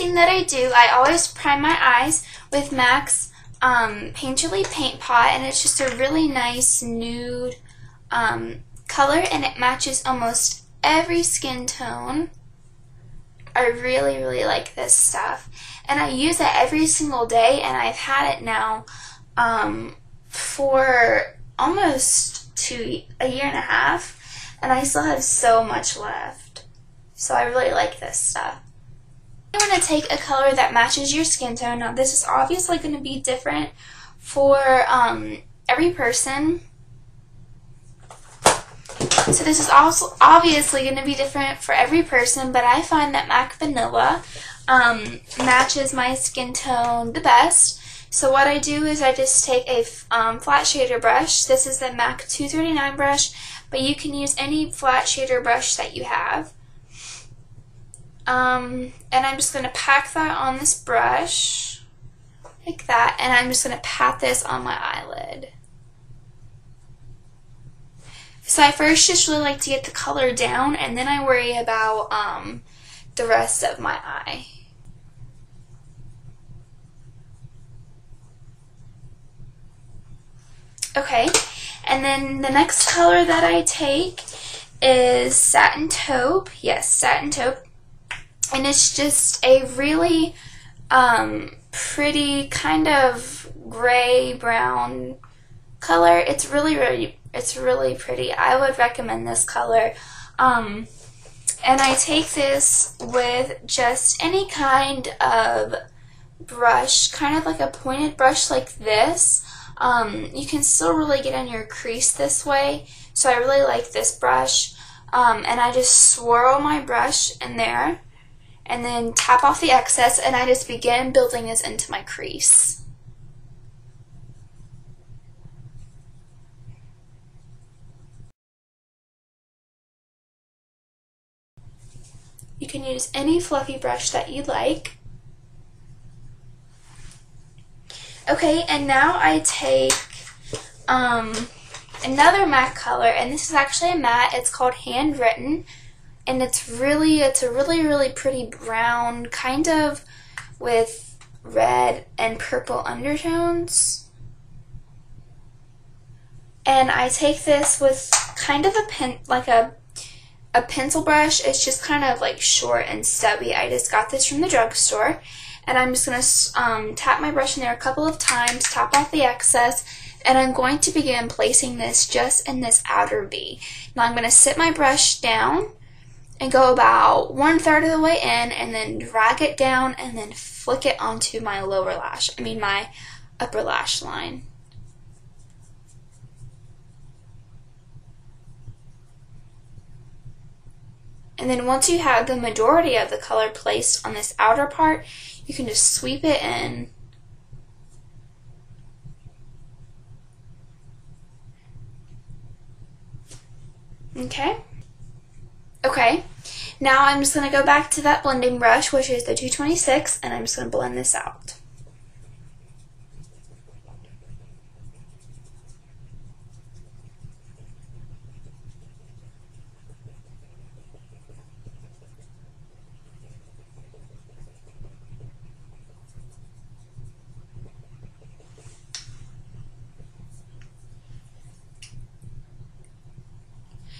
thing that I do, I always prime my eyes with MAC's Painterly Paint Pot, and it's just a really nice nude color, and it matches almost every skin tone. I really, really like this stuff, and I use it every single day, and I've had it now for almost a year and a half, and I still have so much left. So I really like this stuff. You want to take a color that matches your skin tone. Now this is obviously going to be different for every person. So this is also obviously going to be different for every person, but I find that MAC Vanilla matches my skin tone the best. So what I do is I just take a flat shader brush. This is the MAC 239 brush, but you can use any flat shader brush that you have. And I'm just going to pack that on this brush, like that, and I'm just going to pat this on my eyelid. So I first just really like to get the color down, and then I worry about the rest of my eye. Okay, and then the next color that I take is Satin Taupe. Yes, Satin Taupe. And it's just a really pretty kind of gray-brown color. It's really pretty. I would recommend this color. And I take this with just any kind of brush, kind of like a pointed brush like this. You can still really get in your crease this way, so I really like this brush. And I just swirl my brush in there, and then tap off the excess, and I just begin building this into my crease. You can use any fluffy brush that you like. Okay, and now I take another matte color, and this is actually a matte. It's called Handwritten, and it's a really pretty brown, kind of with red and purple undertones. And I take this with kind of a pencil brush. It's just kind of like short and stubby. I just got this from the drugstore, and I'm just going to tap my brush in there a couple of times, tap off the excess, and I'm going to begin placing this just in this outer V. Now I'm going to sit my brush down and go about 1/3 of the way in, and then drag it down, and then flick it onto my my upper lash line. And then once you have the majority of the color placed on this outer part, you can just sweep it in. Okay. Okay. Now I'm just going to go back to that blending brush, which is the 226, and I'm just going to blend this out.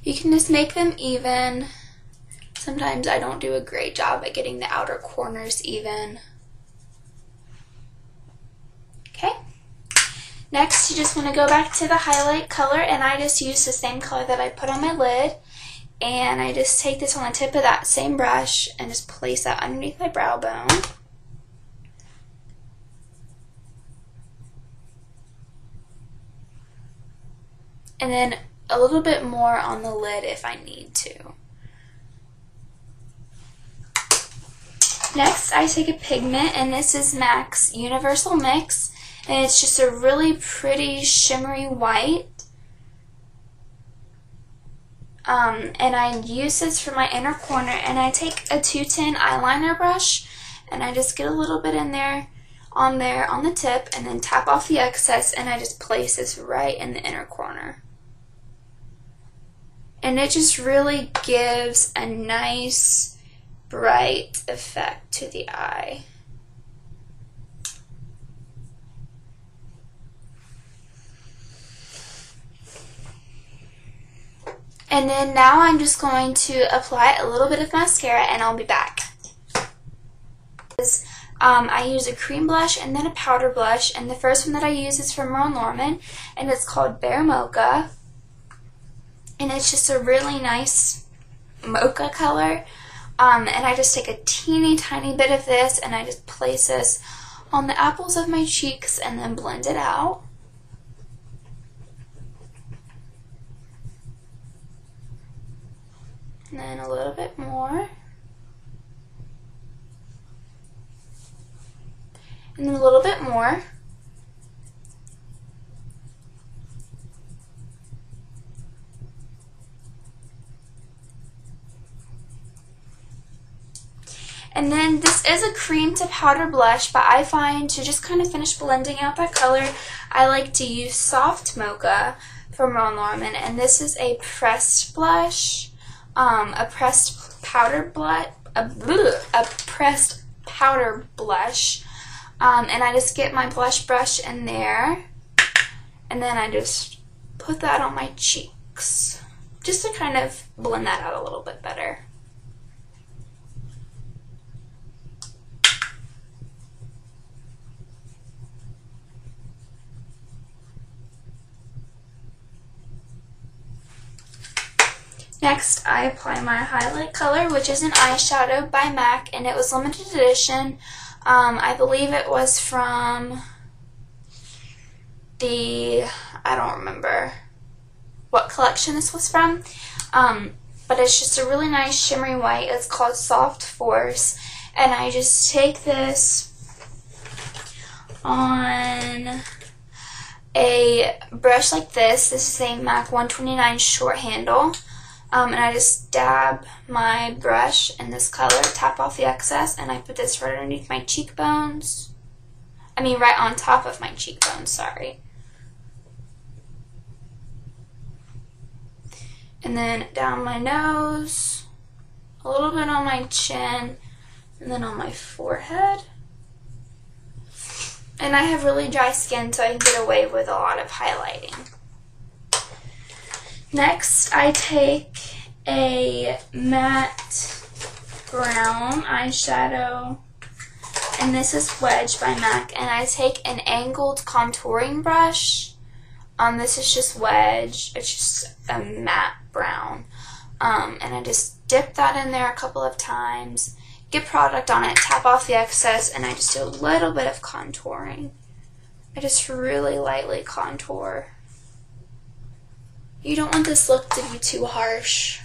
You can just make them even. Sometimes I don't do a great job at getting the outer corners even. Okay. Next, you just want to go back to the highlight color, and I just use the same color that I put on my lid. And I just take this on the tip of that same brush and just place that underneath my brow bone. And then a little bit more on the lid if I need to. Next, I take a pigment, and this is MAC's Universal Mix, and it's just a really pretty shimmery white. And I use this for my inner corner, and I take a 210 eyeliner brush, and I just get a little bit in there on the tip, and then tap off the excess, and I just place this right in the inner corner. And it just really gives a nice bright effect to the eye. And then now I'm just going to apply a little bit of mascara and I'll be back. I use a cream blush and then a powder blush, and the first one that I use is from Merle Norman and it's called Bare Mocha, and it's just a really nice mocha color, and I just take a teeny tiny bit of this and I just place this on the apples of my cheeks and then blend it out. And then a little bit more. And then a little bit more. And then this is a cream to powder blush, but I find to just kind of finish blending out that color, I like to use Soft Mocha from Merle Norman, and this is a pressed blush, a pressed powder blush, and I just get my blush brush in there, and then I just put that on my cheeks, just to kind of blend that out a little bit better. Next, I apply my highlight color, which is an eyeshadow by MAC, and it was limited edition. I believe it was from I don't remember what collection this was from, but it's just a really nice shimmery white. It's called Soft Force, and I just take this on a brush like this. This is a MAC 129 short handle. And I just dab my brush in this color, tap off the excess, and I put this right underneath my cheekbones. I mean, right on top of my cheekbones, sorry. And then down my nose, a little bit on my chin, and then on my forehead. And I have really dry skin, so I can get away with a lot of highlighting. Next, I take a matte brown eyeshadow, and this is Wedge by MAC, and I take an angled contouring brush. This is just Wedge. It's just a matte brown, and I just dip that in there a couple of times, get product on it, tap off the excess, and I just do a little bit of contouring. I just really lightly contour. You don't want this look to be too harsh.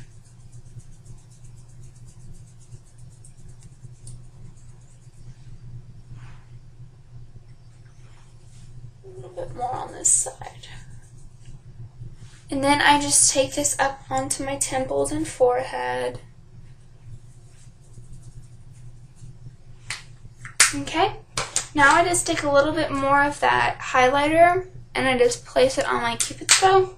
A little bit more on this side. And then I just take this up onto my temples and forehead. Okay, now I just take a little bit more of that highlighter and I just place it on my Cupid's bow.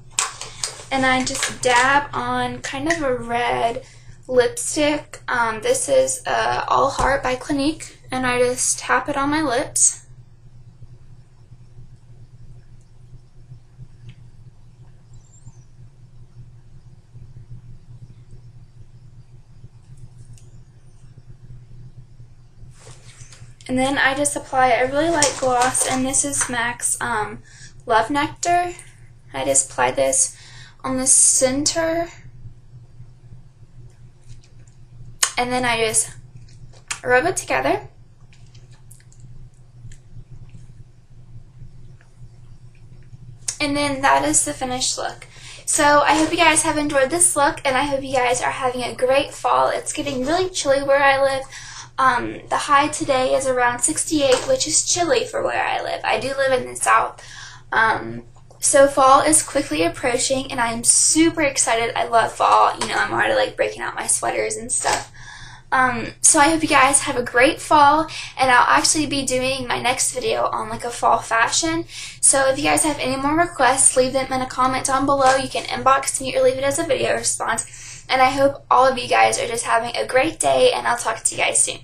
And I just dab on kind of a red lipstick. This is All Heart by Clinique, and I just tap it on my lips. And then I just apply a really light gloss, and this is MAC's Love Nectar. I just apply this on the center, and then I just rub it together. And then that is the finished look. So I hope you guys have enjoyed this look, and I hope you guys are having a great fall. It's getting really chilly where I live. The high today is around 68, which is chilly for where I live. I do live in the south. So fall is quickly approaching, and I'm super excited. I love fall. You know, I'm already like breaking out my sweaters and stuff. So I hope you guys have a great fall, and I'll actually be doing my next video on like a fall fashion. So if you guys have any more requests, leave them in a comment down below. You can inbox me or leave it as a video response. And I hope all of you guys are just having a great day, and I'll talk to you guys soon.